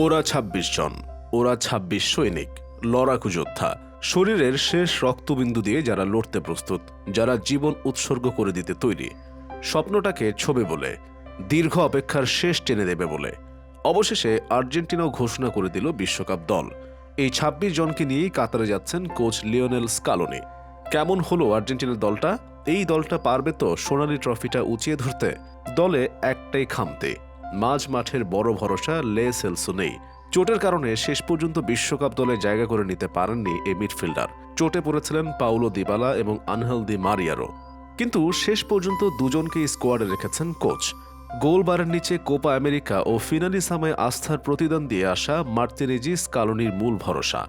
ওরা ২৬ জন, ওরা ২৬ সৈনিক, লড়াকু যোদ্ধা, শরীরের শেষ রক্তবিন্দু দিয়ে যারা লড়তে প্রস্তুত, যারা জীবন উৎসর্গ করে দিতে তৈরি, স্বপ্নটাকে ছবে বলে, দীর্ঘ অপেক্ষার শেষ টেনে দেবে বলে। অবশেষে আর্জেন্টিনাও ঘোষণা করে দিল বিশ্বকাপ দল। এই ২৬ জনকে নিয়েই কাতারে যাচ্ছেন কোচ লিওনেল স্কালোনি। কেমন হলো আর্জেন্টিনার দলটা? এই দলটা পারবে তো সোনালি ট্রফিটা উঁচিয়ে ধরতে? দলে একটাই খামতি, মাঝ মাঠের বড় ভরসা লে সেলসো নেই। চোটের কারণে শেষ পর্যন্ত বিশ্বকাপ দলে জায়গা করে নিতে পারেননি এই মিডফিল্ডার। চোটে পড়েছিলেন পাউলো দিবালা এবং আনহেল দি মারিয়ারও। কিন্তু শেষ পর্যন্ত দুজনকেই স্কোয়াডে রেখেছেন কোচ। গোলবারের নিচে কোপা আমেরিকা ও ফিনালিসামায় আস্থার প্রতিদান দিয়ে আসা মার্তিনেজি স্কালোনির মূল ভরসা।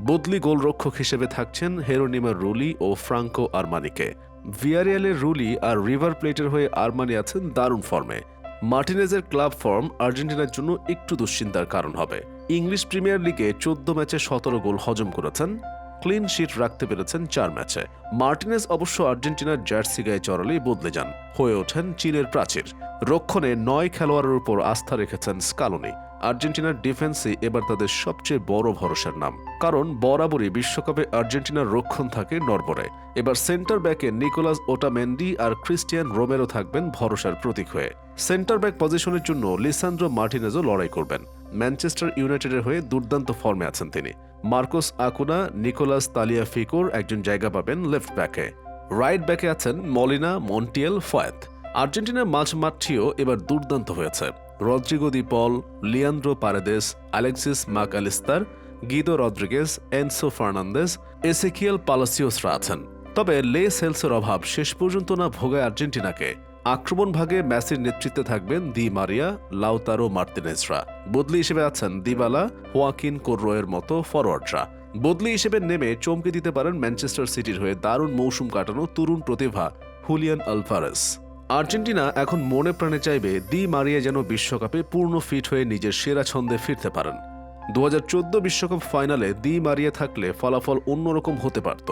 বদলি গোলরক্ষক হিসেবে থাকছেন হেরোনিমা রুলি ও ফ্রাঙ্কো আরমানিকে। ভিয়ারিয়ালের রুলি আর রিভার প্লেটের হয়ে আরমানি আছেন দারুণ ফর্মে। মার্টিনেজের ক্লাব ফর্ম আর্জেন্টিনার জন্য একটু দুশ্চিন্তার কারণ হবে। ইংলিশ প্রিমিয়ার লিগে ১৪ ম্যাচে ১৭ গোল হজম করেছেন, ক্লিন শিট রাখতে পেরেছেন ৪ ম্যাচে। মার্টিনেজ অবশ্য আর্জেন্টিনার জার্সি গায়ে চড়ালেই বদলে যান, হয়ে ওঠেন চীনের প্রাচীর। রক্ষণে ৯ খেলোয়াড়ের উপর আস্থা রেখেছেন স্কালোনি। আর্জেন্টিনার ডিফেন্সই এবার তাদের সবচেয়ে বড় ভরসার নাম, কারণ বরাবরই বিশ্বকাপে আর্জেন্টিনার রক্ষণ থাকে নড়বড়ে। এবার সেন্টার ব্যাকে নিকোলাস ওটামেন্ডি আর ক্রিস্টিয়ান রোমেরো থাকবেন ভরসার প্রতীক হয়ে। সেন্টার ব্যাক পজিশনের জন্য লিসান্দ্রো মার্টিনেজও লড়াই করবেন। ম্যানচেস্টার ইউনাইটেডের হয়ে দুর্দান্ত ফর্মে আছেন তিনি। মার্কোস আকুনা, নিকোলাস তালিয়াফিকোর একজন জায়গা পাবেন লেফট ব্যাকে। রাইট ব্যাকে আছেন মলিনা, মন্টিয়েল, ফয়েত। আর্জেন্টিনার মাঝমাঠটিও এবার দুর্দান্ত হয়েছে। Rodrigo De Paul, Leandro Paredes, Alexis Mac Allister, Guido Rodriguez, Enzo Fernandez, Ezequiel পালাসিওসরা আছেন। তবে লে সেলসের অভাব শেষ পর্যন্ত না ভোগায় আর্জেন্টিনাকে। আক্রমণ ভাগে মেসির নেতৃত্বে থাকবেন দি মারিয়া, লাউতারো মার্তিনেজরা। বদলি হিসেবে আছেন দিবালা, হোয়াকিন কোর্রোয়ের মতো ফরওয়ার্ডরা। বদলি হিসেবে নেমে চমকে দিতে পারেন ম্যানচেস্টার সিটির হয়ে দারুণ মৌসুম কাটানো তরুণ প্রতিভা হুলিয়ান আলভারেস। আর্জেন্টিনা এখন মনে প্রাণে চাইবে দি মারিয়া যেন বিশ্বকাপে পূর্ণ ফিট হয়ে নিজের সেরা ছন্দে ফিরতে পারেন। ২০১৪ বিশ্বকাপ ফাইনালে দি মারিয়া থাকলে ফলাফল অন্যরকম হতে পারত।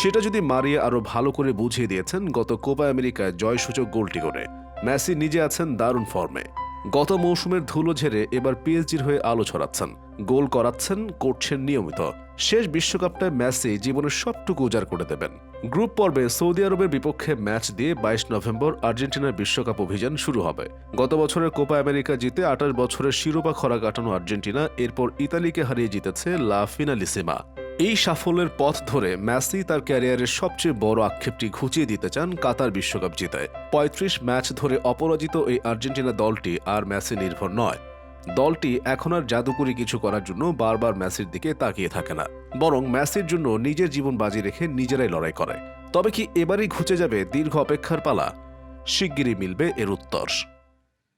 সেটা যদি মারিয়া আরও ভালো করে বুঝিয়ে দিয়েছেন গত কোপা আমেরিকায় জয়সূচক গোলটি করে। মেসি নিজে আছেন দারুণ ফর্মে। গত মৌসুমের ধুলো ঝেড়ে এবার পিএসজির হয়ে আলো ছড়াচ্ছেন, গোল করাচ্ছেন, করছেন নিয়মিত। শেষ বিশ্বকাপটায় মেসি জীবনের সবটুকু উজাড় করে দেবেন। গ্রুপ পর্বে সৌদি আরবের বিপক্ষে ম্যাচ দিয়ে ২২ নভেম্বর আর্জেন্টিনার বিশ্বকাপ অভিযান শুরু হবে। গত বছরের কোপা আমেরিকা জিতে ২৮ বছরের শিরোপা খরা কাটানো আর্জেন্টিনা এরপর ইতালিকে হারিয়ে জিতেছে লা ফিনালিসিমা। এই সাফল্যের পথ ধরে মেসি তার ক্যারিয়ারের সবচেয়ে বড় আক্ষেপটি ঘুচিয়ে দিতে চান কাতার বিশ্বকাপ জিতায়। ৩৫ ম্যাচ ধরে অপরাজিত এই আর্জেন্টিনা দলটি আর মেসি নির্ভর নয়। দলটি এখন আর জাদুকরি কিছু করার জন্য বারবার মেসির দিকে তাকিয়ে থাকে না, বরং মেসির জন্য নিজের জীবন বাজি রেখে নিজেরাই লড়াই করে। তবে কি এবারই ঘুচে যাবে দীর্ঘ অপেক্ষার পালা? শিগগিরই মিলবে এর উত্তর।